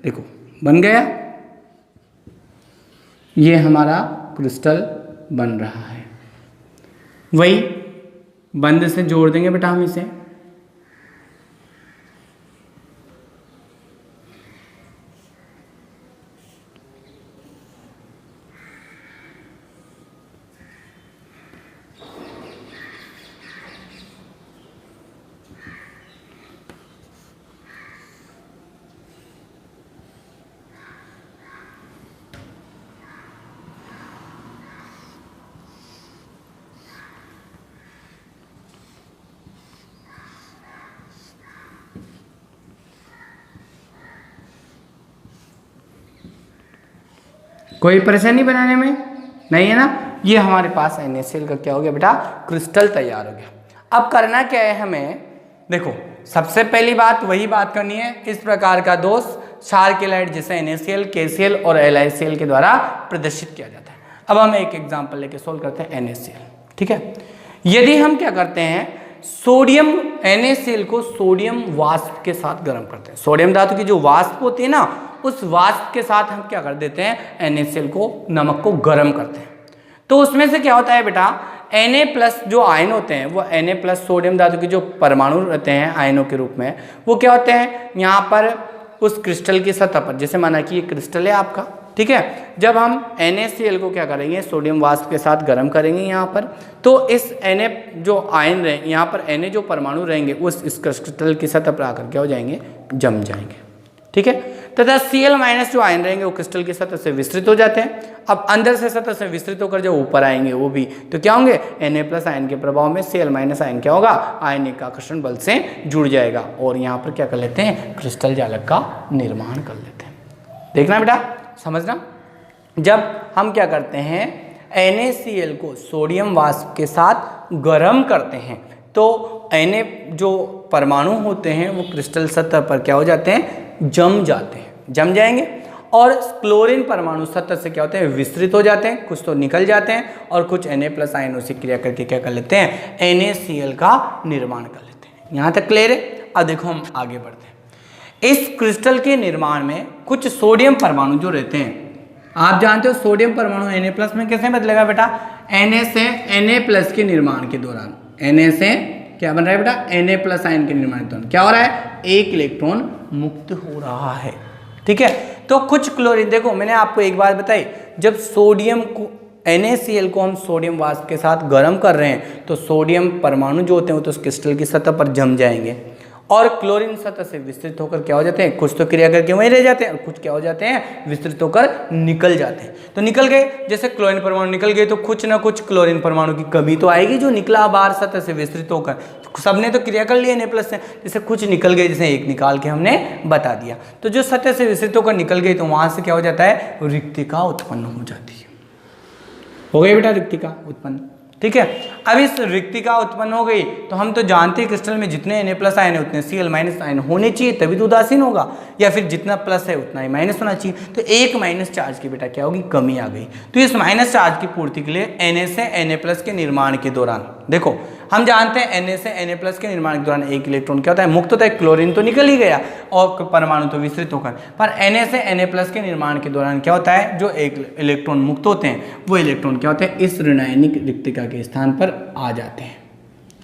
देखो बन गया, ये हमारा क्रिस्टल बन रहा है। वही बंद से जोड़ देंगे बेटा हम इसे। कोई परेशानी बनाने में नहीं है ना। ये हमारे पास NaCl का क्या हो गया बेटा, क्रिस्टल तैयार हो गया। अब करना क्या है हमें, देखो सबसे पहली बात वही बात करनी है, इस प्रकार का दोष क्षारकीय हैलाइड जैसे NaCl, KCl और LiCl के द्वारा प्रदर्शित किया जाता है। अब हम एक एग्जाम्पल लेके सोल्व करते हैं NaCl। ठीक है, यदि हम क्या करते हैं, सोडियम NaCl को सोडियम वाष्प के साथ गर्म करते हैं। सोडियम धातु की जो वाष्प होती है ना, उस वाष्प के साथ हम क्या कर देते हैं, NaCl को, नमक को गर्म करते हैं। तो उसमें से क्या होता है बेटा, Na प्लस जो आयन होते हैं, वो Na प्लस सोडियम धातु के जो परमाणु रहते हैं आयनों के रूप में, वो क्या होते हैं यहाँ पर उस क्रिस्टल की सतह पर, जैसे माना कि ये क्रिस्टल है आपका। ठीक है, जब हम NaCl को क्या करेंगे, सोडियम वाष्प के साथ गर्म करेंगे यहाँ पर, तो इस Na जो आयन रहे यहाँ पर, Na जो परमाणु रहेंगे उस इस क्रिस्टल की सतह पर आकर क्या हो जाएंगे, जम जाएंगे। ठीक है, तथा Cl माइनस जो आयन रहेंगे वो क्रिस्टल की सतह से विस्तृत हो जाते हैं। अब अंदर से सतह से विस्तृत होकर जो ऊपर आएंगे वो भी तो क्या होंगे, Na प्लस आयन के प्रभाव में Cl माइनस आयन क्या होगा, आयनिक आकर्षण बल से जुड़ जाएगा, और यहाँ पर क्या कर लेते हैं, क्रिस्टल जालक का निर्माण कर लेते हैं। देखना बेटा, समझना, जब हम क्या करते हैं, NaCl को सोडियम वाष्प के साथ गर्म करते हैं, तो Na जो परमाणु होते हैं वो क्रिस्टल सतह पर क्या हो जाते हैं, जम जाते हैं, जम जाएंगे, और क्लोरीन परमाणु सतह से क्या होते हैं, विस्तृत हो जाते हैं, कुछ तो निकल जाते हैं, और कुछ Na प्लस आयनों से क्रिया करके क्या कर लेते हैं, NaCl का निर्माण कर लेते हैं। यहाँ तक क्लियर है। अब देखो हम आगे बढ़ते हैं। इस क्रिस्टल के निर्माण में कुछ सोडियम परमाणु जो रहते हैं, आप जानते हो सोडियम परमाणु Na प्लस में कैसे बदलेगा बेटा, Na से Na प्लस के निर्माण के दौरान, Na से क्या बन रहा है बेटा, Na प्लस आयन के निर्माण के दौरान क्या हो रहा है, एक इलेक्ट्रॉन मुक्त हो रहा है। ठीक है, तो कुछ क्लोरीन, देखो मैंने आपको एक बात बताई, जब सोडियम को NaCl को हम सोडियम वाष्प के साथ गर्म कर रहे हैं, तो सोडियम परमाणु जो होते हैं वो तो उस क्रिस्टल की सतह पर जम जाएंगे, और क्लोरीन सतह से विस्तृत होकर क्या हो जाते हैं, कुछ तो क्रिया करके वहीं रह जाते हैं, और कुछ क्या हो जाते हैं, विस्तृत होकर निकल जाते हैं। तो निकल गए, जैसे क्लोरीन परमाणु निकल गए तो कुछ ना कुछ क्लोरीन परमाणु की कमी तो आएगी, जो निकला बाहर सतह से विस्तृत होकर, सबने तो क्रिया कर लिया Na प्लस से, जैसे कुछ निकल गए, जैसे एक निकाल के हमने बता दिया, तो जो सतह से विस्तृत होकर निकल गई तो वहां से क्या हो जाता है, रिक्तिका उत्पन्न हो जाती है। हो गई बेटा रिक्तिका उत्पन्न। ठीक है। अब इस रिक्तिका उत्पन्न हो गई तो हम तो जानते हैं क्रिस्टल में जितने Na+ आयन है उतने Cl- आयन होने चाहिए, तभी तो उदासीन होगा, या फिर जितना प्लस है उतना ही माइनस होना चाहिए। तो एक माइनस चार्ज की बेटा क्या होगी, कमी आ गई। तो इस माइनस चार्ज की पूर्ति के लिए Na से Na+ के निर्माण के दौरान, देखो हम जानते हैं Na से Na+ के निर्माण के दौरान एक इलेक्ट्रॉन क्या होता है, मुक्त होता है। क्लोरीन तो निकल ही गया और परमाणु तो विस्तृत होकर, पर Na से Na+ के निर्माण के दौरान क्या होता है, जो एक इलेक्ट्रॉन मुक्त होते हैं वो इलेक्ट्रॉन क्या होते हैं, इस ऋणायनिक रिक्तिका के स्थान पर आ जाते हैं।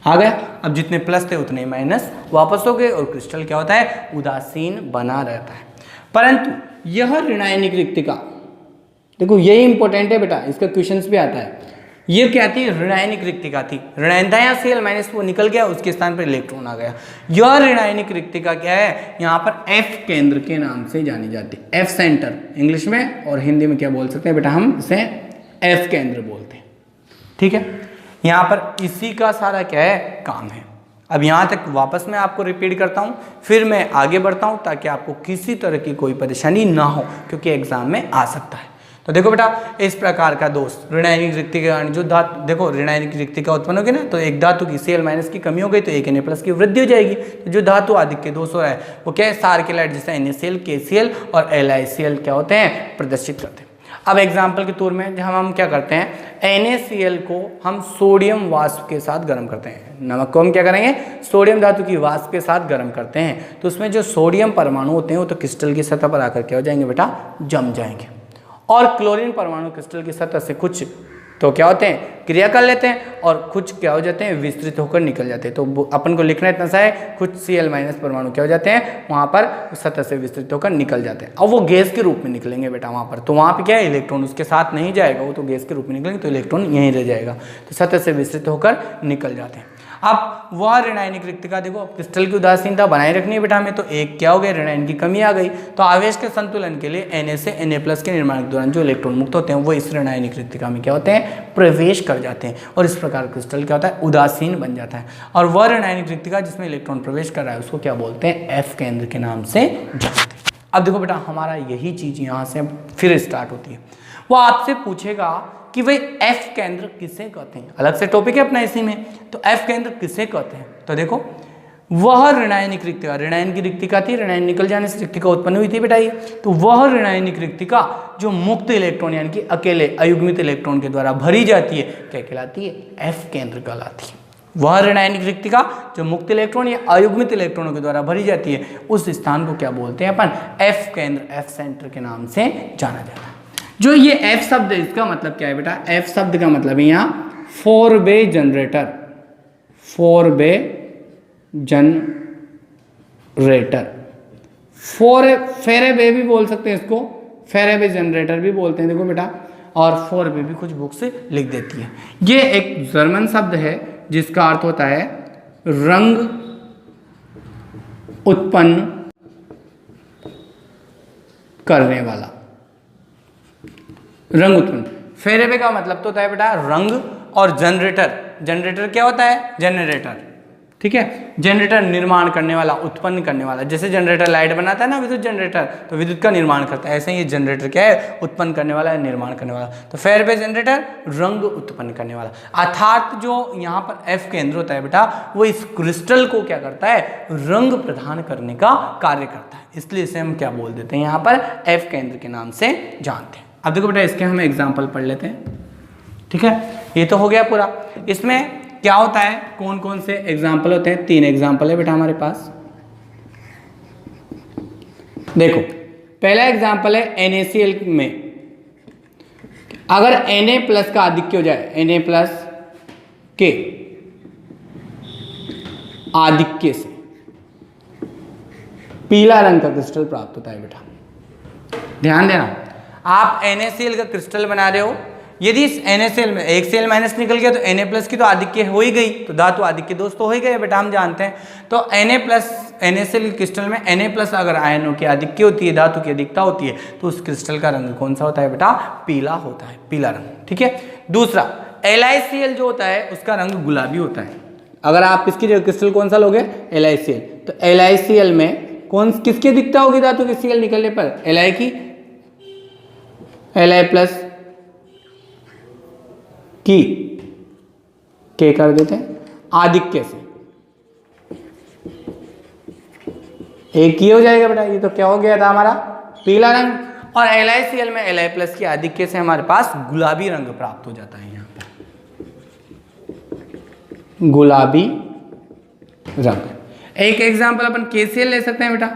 आ गया। अब जितने प्लस थे उतने माइनस वापस हो गए और क्रिस्टल क्या होता है, उदासीन बना रहता है। परंतु यह ऋणायनिक रिक्तिका, देखो यही इंपॉर्टेंट है बेटा, इसका क्वेश्चंस भी आता है। ये क्या थी, ऋणायनिक रिक्तिका थी। ऋणायन था या Cl- वो निकल गया, उसके स्थान पर इलेक्ट्रॉन आ गया। यह ऋणायनिक रिक्तिका क्या है, यहाँ पर F केंद्र के नाम से जानी जाती है। F सेंटर इंग्लिश में, और हिंदी में क्या बोल सकते हैं बेटा, हम इसे F केंद्र बोलते हैं। ठीक है, यहाँ पर इसी का सारा क्या है, काम है। अब यहाँ तक वापस मैं आपको रिपीट करता हूँ, फिर मैं आगे बढ़ता हूँ ताकि आपको किसी तरह की कोई परेशानी ना हो, क्योंकि एग्जाम में आ सकता है। तो देखो बेटा, इस प्रकार का दोष ऋणायनिक रिक्तिका के कारण जो धातु, देखो ऋणायनिक रिक्तिका उत्पन्न होगी ना, तो एक धातु की Cl- की कमी हो गई तो एक Na+ की वृद्धि हो जाएगी। तो जो धातु आधिक्य दोष हो रहा है वो क्या है, सार के लाइट जैसे NaCl, KCl और LiCl क्या होते हैं, प्रदर्शित करते हैं। अब एग्जाम्पल के तौर में जहाँ हम क्या करते हैं, NaCl को हम सोडियम वाष्प के साथ गर्म करते हैं। नमक को हम क्या करेंगे, सोडियम धातु की वाष्प के साथ गर्म करते हैं, तो उसमें जो सोडियम परमाणु होते हैं वो तो क्रिस्टल की सतह पर आकर क्या हो जाएंगे बेटा, जम जाएंगे। और क्लोरीन परमाणु क्रिस्टल की सतह से कुछ तो क्या होते हैं, क्रिया कर लेते हैं, और कुछ क्या हो जाते हैं, विस्तृत होकर निकल जाते हैं। तो अपन को लिखना इतना सा है, कुछ Cl- परमाणु क्या हो जाते हैं, वहाँ पर सतह से विस्तृत होकर निकल जाते हैं। अब वो गैस के रूप में निकलेंगे बेटा वहाँ पर, तो वहाँ पे क्या है, इलेक्ट्रॉन उसके साथ नहीं जाएगा, वो तो गैस के रूप में निकलेंगे, तो इलेक्ट्रॉन यहीं रह जाएगा, तो सतह से विस्तृत होकर निकल जाते हैं। अब वह ऋणायनिक रिक्तिका देखो, क्रिस्टल की उदासीनता बनाए रखनी है बेटा हमें, तो एक क्या हो गया, ऋणायन की कमी आ गई। तो आवेश के संतुलन के लिए Na से Na+ के निर्माण के दौरान जो इलेक्ट्रॉन मुक्त होते हैं वो इस ऋणायनिक रिक्तिका में क्या होते हैं, प्रवेश कर जाते हैं, और इस प्रकार क्रिस्टल क्या होता है, उदासीन बन जाता है। और वह ऋणायनिक रिक्तिका जिसमें इलेक्ट्रॉन प्रवेश कर रहा है उसको क्या बोलते हैं, F केंद्र के नाम से जानते हैं। अब देखो बेटा, हमारा यही चीज यहाँ से फिर स्टार्ट होती है। वो आपसे पूछेगा कि भाई F केंद्र किसे कहते हैं, अलग से टॉपिक है अपना इसी में, तो F केंद्र किसे कहते हैं। तो देखो, वह ऋणायनिक रिक्तिका, ऋणायन की रिक्तिका थी, ऋणायन निकल जाने से रिक्तिका उत्पन्न हुई थी बेटा ये, तो वह ऋणायनिक रिक्तिका जो मुक्त इलेक्ट्रॉन यानी कि अकेले अयुग्मित इलेक्ट्रॉन के द्वारा भरी जाती है, क्या कहलाती है, F केंद्र कहलाती है। वह ऋणायनिक रिक्तिका जो मुक्त इलेक्ट्रॉन या अयुग्मित इलेक्ट्रॉनों के द्वारा भरी जाती है, उस स्थान को क्या बोलते हैं अपन, F केंद्र, F सेंटर के नाम से जाना जाता है। जो ये F शब्द है, इसका मतलब क्या है बेटा, F शब्द का मतलब है यहाँ फोरबे जनरेटर, फोरबे जनरेटर, फेरेबे भी बोल सकते हैं इसको, फेरेबे जनरेटर भी बोलते हैं, देखो बेटा, और फोरबे भी कुछ बुक से लिख देती है। ये एक जर्मन शब्द है जिसका अर्थ होता है रंग उत्पन्न करने वाला, रंग उत्पन्न। फेरेबे का मतलब तो होता है बेटा रंग, और जनरेटर, जनरेटर क्या होता है, जनरेटर, ठीक है, जनरेटर निर्माण करने वाला, उत्पन्न करने वाला। जैसे जनरेटर लाइट बनाता है ना, विद्युत जनरेटर, तो विद्युत का निर्माण करता है, ऐसे ही जनरेटर क्या है, उत्पन्न करने वाला है, निर्माण करने वाला। तो फेरेबे जनरेटर, रंग उत्पन्न करने वाला। अर्थात जो यहाँ पर F केंद्र होता है बेटा, वो इस क्रिस्टल को क्या करता है, रंग प्रदान करने का कार्य करता है, इसलिए इसे हम क्या बोल देते हैं यहाँ पर, F केंद्र के नाम से जानते हैं। अब देखो बेटा, इसके हम एग्जाम्पल पढ़ लेते हैं, ठीक है। ये तो हो गया पूरा। इसमें क्या होता है, कौन कौन से एग्जाम्पल होते हैं, 3 एग्जाम्पल है बेटा हमारे पास। देखो, पहला एग्जाम्पल है NaCl में, अगर Na+ का आधिक्य हो जाए, Na+ के आधिक्य से पीला रंग का क्रिस्टल प्राप्त होता है बेटा। ध्यान देना, आप NaCl का क्रिस्टल बना रहे हो, यदि इस NaCl में एक Cl- निकल गया तो Na+ की तो आधिक्य हो ही गई, तो धातु आधिक्य दोष तो हो ही गए बेटा, हम जानते हैं। तो NaCl क्रिस्टल में Na+ अगर आयनों की आधिक्य होती है, धातु की अधिकता होती है, तो उस क्रिस्टल का रंग कौन सा होता है बेटा, पीला होता है, पीला रंग, ठीक है। दूसरा, LiCl जो होता है उसका रंग गुलाबी होता है। अगर आप इसकी जगह क्रिस्टल कौन सा लोगे, LiCl, तो LiCl में किसकी अधिकता होगी धातु की Cl निकलने पर, Li की, Li+ की के कर देते हैं आधिक्य से, एक ये हो जाएगा बेटा, ये तो क्या हो गया था हमारा पीला रंग, और LiCl में Li+ के आधिक्य से हमारे पास गुलाबी रंग प्राप्त हो जाता है, यहाँ पर गुलाबी रंग। एक एग्जांपल अपन KCl ले सकते हैं बेटा,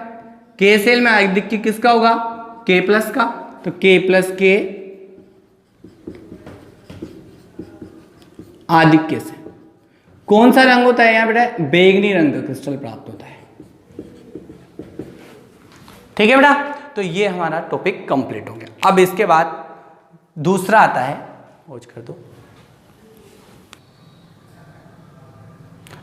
KCl में आधिक्य किसका होगा, K+ का, तो K+ के आधिक्य से कौन सा रंग होता है यहाँ बेटा, बैंगनी रंग का क्रिस्टल प्राप्त होता है। ठीक है बेटा, तो ये हमारा टॉपिक कंप्लीट हो गया। अब इसके बाद दूसरा आता है, खोज कर दो,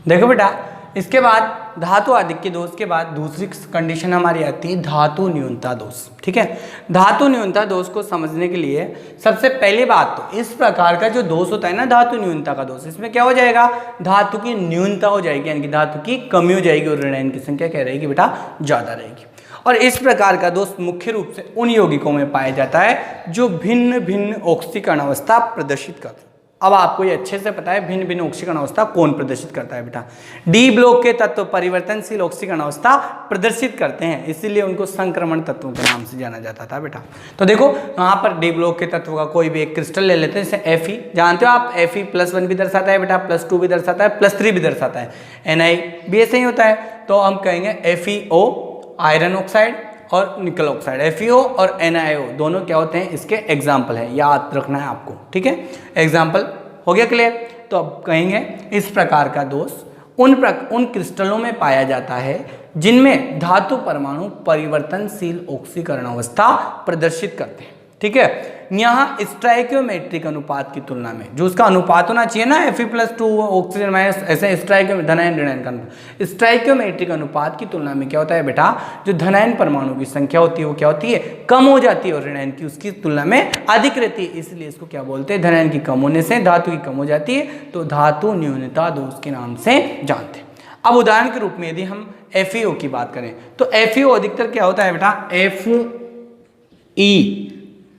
देखो बेटा इसके बाद धातु आधिक्य दोष के बाद दूसरी कंडीशन हमारी आती है धातु न्यूनता दोष। ठीक है, धातु न्यूनता दोष को समझने के लिए सबसे पहली बात तो इस प्रकार का जो दोष होता है ना, धातु न्यूनता का दोष, इसमें क्या हो जाएगा, धातु की न्यूनता हो जाएगी, यानी कि धातु की कमी हो जाएगी और ऋणायन की संख्या क्या रहेगी बेटा, ज्यादा रहेगी। और इस प्रकार का दोष मुख्य रूप से उन यौगिकों में पाया जाता है जो भिन्न भिन्न ऑक्सीकरण अवस्था प्रदर्शित करते हैं। अब आपको ये अच्छे से पता है भिन्न भिन्न ऑक्सीकरण अवस्था कौन प्रदर्शित करता है बेटा, डी ब्लॉक के तत्व परिवर्तनशील ऑक्सीकरण अवस्था प्रदर्शित करते हैं, इसीलिए उनको संक्रमण तत्वों के नाम से जाना जाता था बेटा। तो देखो यहाँ पर डी ब्लॉक के तत्व का कोई भी एक क्रिस्टल ले लेते हैं, जैसे Fe, जानते हो आप Fe+1 भी दर्शाता है बेटा, +2 भी दर्शाता है, +3 भी दर्शाता है, Na भी ऐसे ही होता है। तो हम कहेंगे FeO आयरन ऑक्साइड और निकल ऑक्साइड, FeO और NiO दोनों क्या होते हैं, इसके एग्जाम्पल है, याद रखना है आपको। ठीक है, एग्जाम्पल हो गया क्लियर। तो अब कहेंगे इस प्रकार का दोष उन क्रिस्टलों में पाया जाता है जिनमें धातु परमाणु परिवर्तनशील ऑक्सीकरण अवस्था प्रदर्शित करते हैं। ठीक है, यहाँ स्टोइकियोमेट्रिक अनुपात की तुलना में जो उसका अनुपात होना चाहिए ना, Fe+2 ऑक्सीजन माइनस, ऐसे धनायन ऋणायन का स्टोइकियोमेट्रिक अनुपात की तुलना में क्या होता है बेटा, जो धनायन परमाणु की संख्या होती है वो क्या होती है, कम हो जाती है और ऋणायन की उसकी तुलना में अधिक रहती है, इसलिए इसको क्या बोलते हैं, धनायन की कम होने से धातु की कम हो जाती है, तो धातु न्यूनता दोष के नाम से जानते हैं। अब उदाहरण के रूप में यदि हम FeO की बात करें तो FeO अधिकतर क्या होता है बेटा, Fe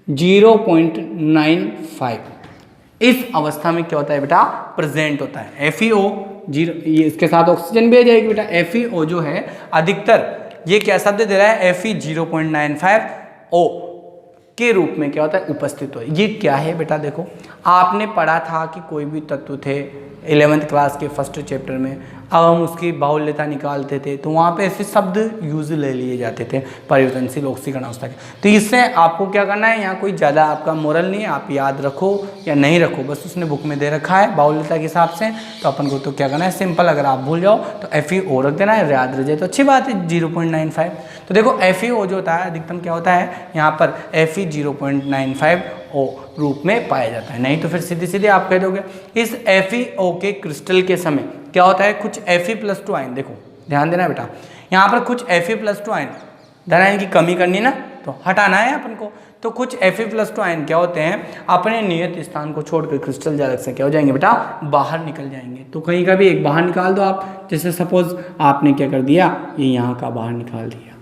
0.95 इस अवस्था में क्या होता है बेटा, प्रेजेंट होता है। FeO 0, ये इसके साथ ऑक्सीजन भी आ जाएगी बेटा। FeO जो है अधिकतर ये क्या शब्द दे रहा है, Fe 0.95 O के रूप में क्या होता है, उपस्थित हो। ये क्या है बेटा, देखो आपने पढ़ा था कि कोई भी तत्व थे 11th क्लास के फर्स्ट चैप्टर में, अब हम उसकी बाहुल्यता निकालते थे तो वहाँ पे ऐसे शब्द यूज ले लिए जाते थे परिवर्तनशील ऑक्सीकरण अवस्था के। तो इससे आपको क्या करना है, यहाँ कोई ज़्यादा आपका मोरल नहीं है, आप याद रखो या नहीं रखो, बस उसने बुक में दे रखा है बाहुल्यता के हिसाब से, तो अपन को तो क्या करना है, सिंपल, अगर आप भूल जाओ तो FeO रख देना है, याद रह जाए तो अच्छी बात है 0.95। तो देखो FeO जो होता है अधिकतम क्या होता है, यहाँ पर Fe 0.95 O रूप में पाया जाता है, नहीं तो फिर सीधे सीधे आप कह दोगे। इस FeO के क्रिस्टल के समय क्या होता है, कुछ Fe+2 आयन, देखो ध्यान देना बेटा, यहाँ पर कुछ Fe+2 आयन, धनायन की कमी करनी ना, तो हटाना है अपन को, तो कुछ Fe+2 आयन क्या होते हैं, अपने नियत स्थान को छोड़कर क्रिस्टल जालक से क्या हो जाएंगे बेटा, बाहर निकल जाएंगे। तो कहीं का भी एक बाहर निकाल दो आप, जैसे सपोज आपने क्या कर दिया, ये यहाँ का बाहर निकाल दिया,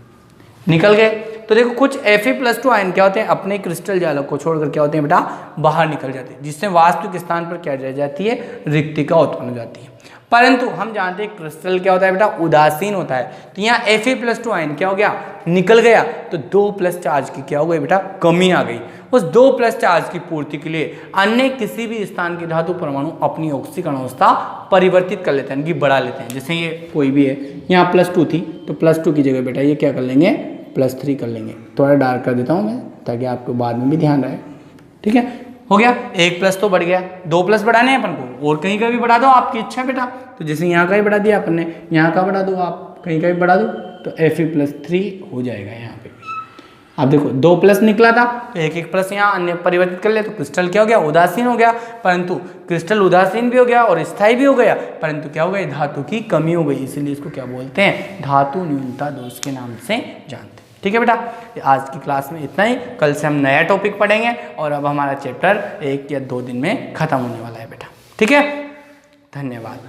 निकल गए। तो देखो कुछ Fe+2 आयन क्या होते हैं, अपने क्रिस्टल जालक को छोड़कर क्या होते हैं बेटा, बाहर निकल जाते हैं, जिससे वास्तविक स्थान पर क्या रह जाती है, रिक्तिका उत्पन्न हो जाती है। परंतु हम जानते हैं क्रिस्टल क्या होता है बेटा, उदासीन होता है। तो यहाँ Fe+2 आयन क्या हो गया, निकल गया, तो 2+ चार्ज की क्या हो गई बेटा, कमी आ गई। उस 2+ चार्ज की पूर्ति के लिए अन्य किसी भी स्थान की धातु परमाणु अपनी ऑक्सीकरण अवस्था परिवर्तित कर लेते हैं, कि बढ़ा लेते हैं। जैसे ये कोई भी है, यहाँ +2 थी तो +2 की जगह बेटा ये क्या कर लेंगे, +3 कर लेंगे। थोड़ा डार्क कर देता हूँ मैं ताकि आपको बाद में भी ध्यान रहे। ठीक है, हो गया, 1+ तो बढ़ गया, 2+ बढ़ाने हैं अपन को, और कहीं का भी बढ़ा दो, आपकी इच्छा बेटा। तो जैसे यहाँ का ही बढ़ा दिया अपन ने, यहाँ का बढ़ा दो, आप कहीं का भी बढ़ा दो, तो Fe+3 हो जाएगा यहाँ पे। अब देखो 2+ निकला था तो एक प्लस यहाँ अन्य परिवर्तित कर ले, तो क्रिस्टल क्या हो गया, उदासीन हो गया। परंतु क्रिस्टल उदासीन भी हो गया और स्थायी भी हो गया, परंतु क्या हो गया, धातु की कमी हो गई, इसीलिए इसको क्या बोलते हैं, धातु न्यूनता दोष के नाम से जानते हैं। ठीक है बेटा, आज की क्लास में इतना ही, कल से हम नया टॉपिक पढ़ेंगे और अब हमारा चैप्टर 1 या 2 दिन में खत्म होने वाला है बेटा। ठीक है, धन्यवाद।